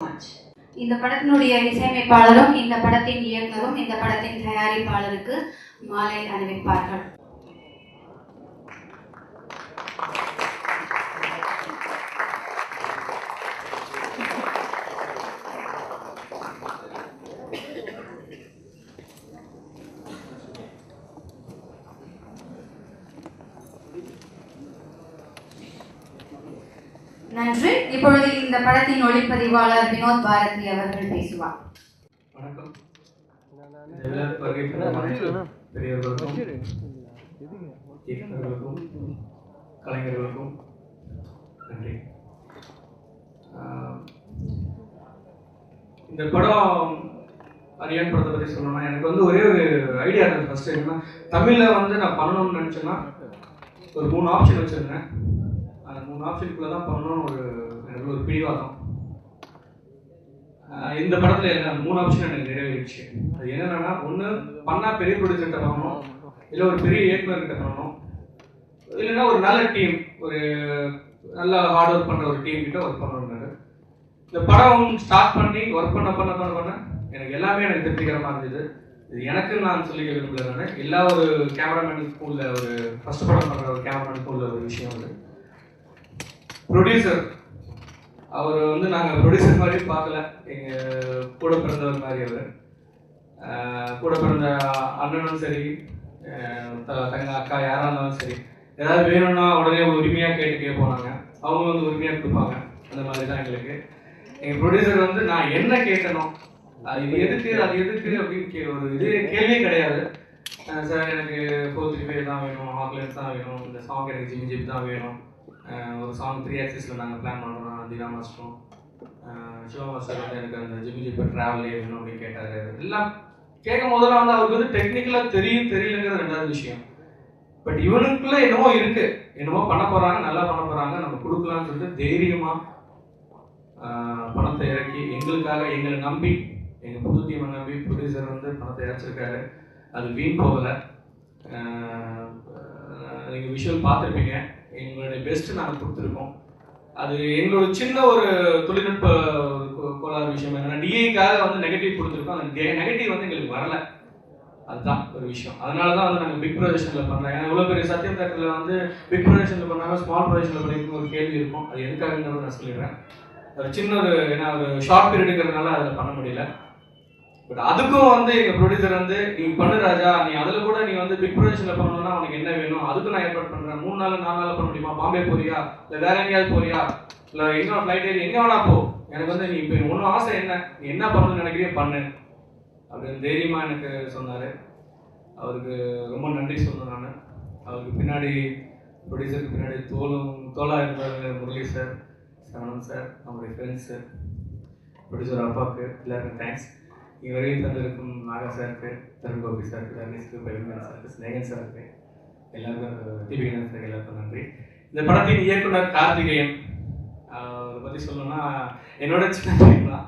இந்த படத்தினுடைய இசையமைப்பாளரும் இந்த படத்தின் இயக்குனரும் இந்த படத்தின் தயாரிப்பாளருக்கு மாலை அணிவிப்பார்கள். நன்றி. இப்பொழுது இந்த படத்தின் ஒளிப்பதிவாளர் வினோத் பாரதி அவர்கள் பேசுவார். வணக்கம். பெரியவர்களுக்கும் இயக்குநர்களுக்கும் கலைஞர்களுக்கும் நன்றி. இந்த படம் அரியான் படத்தை பற்றி சொல்லணும்னா எனக்கு வந்து ஒரே ஒரு ஐடியா இருந்தது. ஃபர்ஸ்ட் என்னன்னா, தமிழில் வந்து நான் பண்ணணும்னு நினச்சேன்னா ஒரு 3 ஆப்ஷன் வச்சுருந்தேன். அந்த 3 ஆப்ஷனுக்குள்ளே தான் பண்ணணும்னு எனக்கு ஒரு பிடிவாதம். இந்த படத்தில் என்ன 3 ஆப்ஷன் எனக்கு நிறைவேறிடுச்சு. அது என்னென்னா, ஒன்று பண்ணால் பெரிய ப்ரொடியூசர்கிட்ட பண்ணணும், இல்லை ஒரு பெரிய இயக்குனர்கிட்ட பண்ணணும், இல்லைன்னா ஒரு நல்ல டீம், ஒரு நல்ல ஹார்ட் ஒர்க் பண்ணுற ஒரு டீம் கிட்ட ஒர்க் பண்ணணுன்னாரு. இந்த படம் ஸ்டார்ட் பண்ணி ஒர்க் பண்ண எனக்கு எல்லாமே எனக்கு திருப்திகரமாக இருந்தது. இது எனக்குன்னு நான் சொல்லிக்க விரும்பல. நான் எல்லா ஒரு கேமராமேனுக்கும் உள்ள ஒரு ஃபர்ஸ்ட் படம் பண்ணுற ஒரு கேமராமேனுக்கும் உள்ள ஒரு விஷயம் அது. ப்ரொடியூசர் அவர் வந்து நாங்கள் ப்ரொடியூசர் மாதிரி பார்க்கல, எங்கள் கூட பிறந்தவர் மாதிரி. அவர் கூட பிறந்த அண்ணனும் சரி, தங்க அக்கா யாராக இருந்தாலும் சரி, ஏதாவது வேணும்னா உடனே உரிமையாக கேட்போம். நாங்கள் அவங்க வந்து உரிமையாக கொடுப்பாங்க. அந்த மாதிரி தான் எங்களுக்கு எங்கள் ப்ரொடியூசர் வந்து நான் என்ன கேட்கணும், இது எதுக்கு அது எதுக்கு அப்படின்னு ஒரு இது கேள்வியே கிடையாது. சார் எனக்கு 435 தான் வேணும், ஆக்லன்ஸ் தான் வேணும், இந்த சாங் எனக்கு ஜிம் ஜிப் தான் வேணும், ஒரு சாங் 3 ஆக்சிஸில் நாங்கள் பிளான் பண்ணுறோம், தீனா மாஸ்டரும் சிவா மாஸ்டர் வந்து எனக்கு அந்த ஜிம் ஜிப்பை ட்ராவலே வேணும் அப்படின்னு கேட்டார். எல்லாம் கேட்கும் போதெல்லாம் வந்து அவருக்கு வந்து டெக்னிக்கலாக தெரியலங்கிறது 2வது விஷயம். பட் இவனுக்குள்ளே என்னமோ இருக்குது, என்னமோ பண்ண போகிறாங்க, நல்லா பண்ண போகிறாங்க, நம்ம கொடுக்கலான்னு சொல்லிட்டு தைரியமாக பணத்தை இறக்கி எங்களுக்காக எங்களை நம்பி, எங்கள் புது டீமை நம்பி ப்ரொடியூசர் வந்து பணத்தை இறச்சிருக்காரு. அது வீண் போகலை. நீங்கள் விஷுவல் பார்த்துருப்பீங்க. எங்களுடைய பெஸ்ட்டு நாங்கள் கொடுத்துருக்கோம். அது எங்களோட சின்ன ஒரு தொழில்நுட்ப கோளாறு விஷயம் என்னென்னா, டிஐக்காக வந்து நெகட்டிவ் கொடுத்துருக்கோம். அந்த நெகட்டிவ் வந்து எங்களுக்கு வரலை. அதுதான் ஒரு விஷயம். அதனால தான் வந்து நாங்கள் பிக் ப்ரொடக்ஷனில் பண்ணோம். ஏன்னா இவ்வளோ பெரிய சத்யம் தேட்டரில் வந்து பிக் ப்ரொடக்ஷனில் பண்ணாமல் ஸ்மால் ப்ரொடக்ஷனில் பண்ணியிருக்கணும் ஒரு கேள்வி இருக்கும். அது எதுக்காகங்கிறது நான் சொல்லிடுறேன். ஒரு சின்ன ஏன்னா ஒரு ஷார்ட் பீரியடுங்கிறதுனால அதில் பண்ண முடியல. பட் அதுக்கும் வந்து எங்கள் ப்ரொடியூசர் வந்து, நீ பண்ணு ராஜா, நீ அதில் கூட நீ வந்து பிக் ப்ரொடக்ஷனில் பண்ணணும்னா உனக்கு என்ன வேணும், அதுக்கும் நான் ஏற்பாடு பண்ணுறேன். 3 நாள் 4 நாள் பண்ண முடியுமா, பாம்பே போறியா, இல்லை வேற எங்கேயாவது போறியா, இல்லை எங்கே ஃப்ளைட் ஏறி எங்கே வேணா போ, எனக்கு வந்து நீ இப்போ ஒன்றும் ஆசை என்ன, நீ என்ன பண்ணணும்னு நினைக்கிறியோ பண்ணு அப்படின்னு தைரியமாக எனக்கு சொன்னார். அவருக்கு ரொம்ப நன்றி சொல்லணும். நான் அவருக்கு பின்னாடி ப்ரொடியூசருக்கு பின்னாடி தோலாக இருந்தார் முரளி சார், சரணம் சார், நம்முடைய ஃப்ரெண்ட்ஸு, ப்ரொடியூசர் அப்பாவுக்கு எல்லாருக்கும் தேங்க்ஸ். இங்கே வரையும் தந்திருக்கும் நாகா சாருக்கு, தருண் கோபி சாருக்கு, தர்ணேஷ்க்கு, பெருமன் சாருக்கு, ஸ்நேகன் சாருக்கு, எல்லாருக்கும் டிபிகன் சார் எல்லாருக்கும் நன்றி. இந்த படத்தின் இயக்குனர் கார்த்திகேயன், அவரை பற்றி சொல்லணும்னா என்னோட சின்ன பையன் தான்.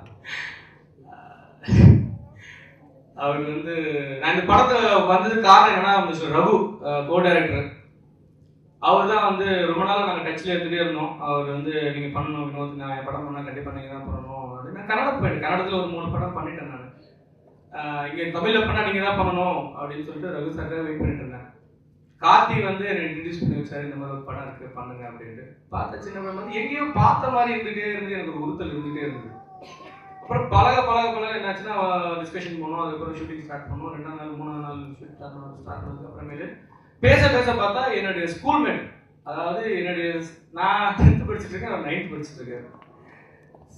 அவர் வந்து நான் இந்த படத்தை வந்ததுக்கு காரணம் என்னன்னா, மிஸ்டர் ரகு கோ டைரக்டர், அவர் தான் வந்து ரொம்ப நாள் நாங்கள் டச்சில் எடுத்துகிட்டே இருந்தோம். அவர் வந்து நீங்கள் பண்ணணும் வினோத், நான் படம் பண்ணால் கண்டிப்பாக நீங்கள் தான் பண்ணணும் அப்படின்னு. நான் கன்னடம் போயிட்டேன். கன்னடத்தில் ஒரு 3 படம் பண்ணிட்டேன் நான். இங்கே தமிழில் பண்ணால் நீங்கள் தான் பண்ணணும் அப்படின்னு சொல்லிட்டு ரகு சார்க்காக வெயிட் பண்ணிட்டு இருந்தேன். கார்த்தி வந்து என்னை இன்ட்ரடியூஸ் பண்ணி வச்சார், இந்த மாதிரி ஒரு படம் இருக்குது பண்ணுங்க அப்படின்ட்டு. பார்த்த சின்ன படம் வந்து எங்கேயோ பார்த்த மாதிரி இருந்துகிட்டே இருந்து எனக்கு ஒரு உறுத்தல் இருந்துகிட்டே இருந்தது. அப்புறம் பழக என்னாச்சுன்னா டிஸ்கஷன் பண்ணோம். அதுக்கப்புறம் ஷூட்டிங் ஸ்டார்ட் பண்ணோம். 2ஆம் நாள் 3ஆம் நாள் ஷூட் ஸ்டார்ட் பண்ணதுக்கு அப்புறமேலு பேச பார்த்தா என்னுடைய ஸ்கூல்மேட், அதாவது என்னுடைய நான் 10th படிச்சுட்டு இருக்கேன், அவர் 9th படிச்சுட்டு இருக்காரு.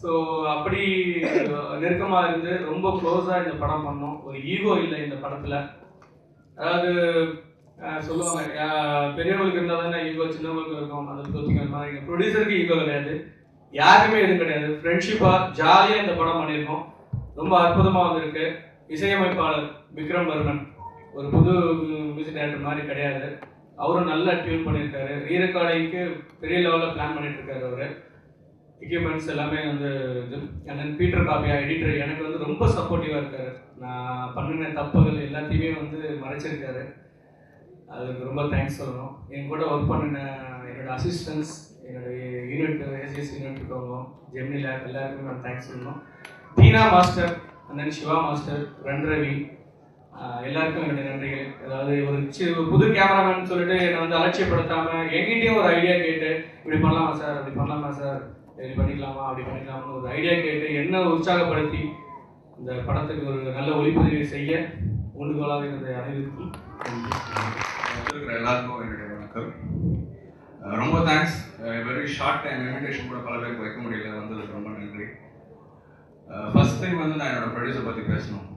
ஸோ அப்படி நெருக்கமாக இருந்து ரொம்ப க்ளோஸாக இந்த படம் பண்ணோம். ஒரு ஈகோ இல்லை இந்த படத்தில். அதாவது சொல்லுவாங்க பெரியவங்களுக்கு இருந்தால் தானே ஈகோ, சின்னவங்களுக்கு இருக்கும். அதை தோற்றிக்கிற மாதிரி எங்கள் ப்ரொடியூசருக்கு ஈகோ கிடையாது, யாருக்குமே எதுவும் கிடையாது. ஃப்ரெண்ட்ஷிப்பாக ஜாலியாக இந்த படம் பண்ணியிருக்கோம். ரொம்ப அற்புதமாக வந்திருக்கு. இசையமைப்பாளர் விக்ரம் வர்மன் ஒரு புது மியூசிக் டைரக்டர் மாதிரி கிடையாது. அவரும் நல்லா டியூன் பண்ணியிருக்காரு. ரீரெக்கார்டிங்க்கு பெரிய லெவலில் பிளான் பண்ணிட்டு இருக்காரு. அவர் எக்யூப்மெண்ட்ஸ் எல்லாமே வந்து இது. அண்ட் தென் பீட்டர் காப்பியா எடிட்டர் எனக்கு வந்து ரொம்ப சப்போர்ட்டிவாக இருக்காரு. நான் பண்ணின தப்புகள் எல்லாத்தையுமே வந்து மறைச்சிருக்காரு. அதுக்கு ரொம்ப தேங்க்ஸ் சொல்லணும். என் கூட ஒர்க் பண்ணின என்னோடய அசிஸ்டன்ஸ், என்னுடைய யூனிட் எஸ்எஸ் யூனிட் இருக்கவங்க ஜெமினி லேப் எல்லாருக்குமே நான் தேங்க்ஸ் சொல்லணும். தீனா மாஸ்டர் அந்த சிவா மாஸ்டர் ரன் ரவி எல்லாருக்கும் என்னுடைய நன்றிகள். அதாவது ஒரு புது கேமராமேன் சொல்லிட்டு என்னை வந்து அலட்சியப்படுத்தாமல் எங்கிட்டையும் ஒரு ஐடியா கேட்டு இப்படி பண்ணலாமா சார் அப்படி பண்ணலாமா சார் இப்படி பண்ணிக்கலாமா அப்படி பண்ணிக்கலாம்னு ஒரு ஐடியா கேட்டு என்ன உற்சாகப்படுத்தி இந்த படத்துக்கு ஒரு நல்ல ஒளிப்பதிவை செய்ய ஊண்டுகோலாக இருந்த அனைவருக்கும் எல்லாருக்கும் என்னுடைய வணக்கம். ரொம்ப thanks. Very short time invitation கூட பல பேருக்கு வைக்க முடியல, வந்ததுக்கு ரொம்ப நன்றி. ஃபர்ஸ்ட் டைம் வந்து நான் என்னோட ப்ரொடியூசர் பற்றி பேசணும்.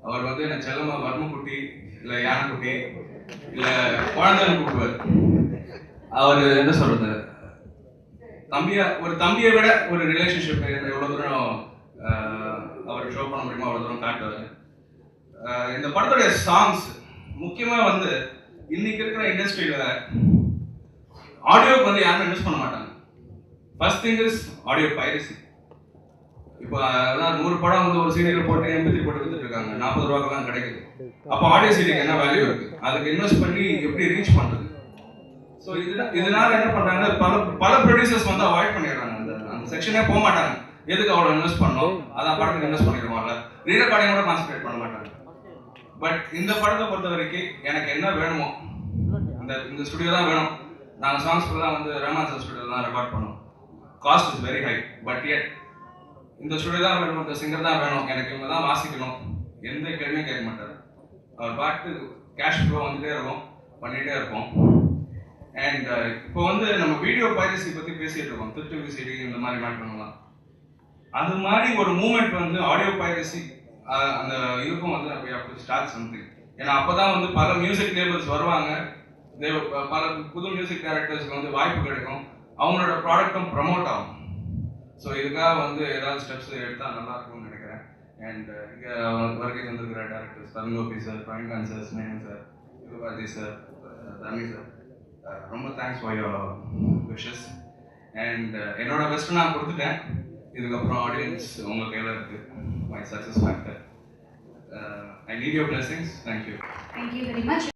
அவர் வந்து என்ன செல்லம்மா வர்மக்குட்டி இல்லை யானைக்குட்டி இல்லை குழந்தைன்னு கூப்பிடுவார். அவர் என்ன சொல்கிறது, ஒரு தம்பியை விட ஒரு ரிலேஷன்ஷிப் எவ்வளோ தூரம் அவர் ஷோ பண்ண முடியுமோ அவ்வளோ தூரம் காட்டுவார். இந்த படத்துடைய சாங்ஸ் முக்கியமாக வந்து இன்னைக்கு இருக்கிற இண்டஸ்ட்ரியில் ஆடியோக்கு வந்து யாருமே இன்வெஸ்ட் பண்ண மாட்டாங்க. First thing is audio piracy. இப்போ அதான் 100 படம் வந்து ஒரு சீடியில் போட்டு MP3 போட்டு வித்துட்டு இருக்காங்க, 40 ரூபாய்க்கெல்லாம் கிடைக்குது. அப்போ ஆடியோ சீடிக்கு என்ன வேல்யூ இருக்குது? அதுக்கு இன்வெஸ்ட் பண்ணி எப்படி ரீச் பண்ணுறது? ஸோ இதனால என்ன பண்ணுறாங்க, பல ப்ரொடியூசர்ஸ் வந்து அவாய்ட் பண்ணிடுறாங்க. அந்த செக்ஷனே போக மாட்டாங்க. எதுக்கு அவ்வளோ இன்வெஸ்ட் பண்ணோம், அதான் படத்துக்கு இன்வெஸ்ட் பண்ணிடுவாங்கல்ல, ரீரெக்கார்டிங் கூட கான்சன்ட்ரேட் பண்ண மாட்டாங்க. பட் இந்த படத்தை பொறுத்த வரைக்கும் எனக்கு என்ன வேணுமோ இந்த ஸ்டுடியோ தான் வேணும். நாங்கள் சாங்ஸ் ஃபுல்லாக வந்து ரஹ்மான் சார் ஸ்டுடியோ தான் ரெக்கார்ட் பண்ணோம். Cost is very high. But at இந்த ஸ்டுடியோ தான் வேணும், இந்த சிங்கர் தான் வேணும், எனக்கு இவங்க தான் வாசிக்கணும், எந்த கேள்வியும் கேட்க மாட்டார். அவர் பாட்டு கேஷ் ஃப்ளோ வந்துகிட்டே இருக்கும், பண்ணிகிட்டே இருப்போம். அண்ட் இப்போ வந்து நம்ம வீடியோ பைரசி பற்றி பேசிகிட்டு இருக்கோம், திருட்டு விசிடி இந்த மாதிரி மாட்டலாம். அது மாதிரி ஒரு மூமெண்ட் வந்து ஆடியோ பைரசி அந்த இதுக்கும் வந்து we have to start something. ஏன்னா அப்போ தான் வந்து பல மியூசிக் லேபிள்ஸ் வருவாங்க, பல புது மியூசிக் டைரக்டர்ஸ்க்கு வந்து வாய்ப்பு கிடைக்கும், அவங்களோட ப்ராடக்டும் ப்ரமோட் ஆகும். ஸோ இதுக்காக வந்து ஏதாவது ஸ்டெப்ஸ் எடுத்தால் நல்லா இருக்கும்னு நினைக்கிறேன். அண்ட் இங்கே வருகை வந்திருக்கிற directors Tharun Gopi sir, Praveen Kanth sir, Snehan sir, Yuvabharathi sir, தனி சார், ரொம்ப thanks for your wishes. And என்னோட பெஸ்ட்டு நான் கொடுத்துட்டேன். இதுக்கப்புறம் ஆடியன்ஸ் உங்கள் கையில் இருக்குது. My success factor. I need your blessings. Thank you. Thank you very much.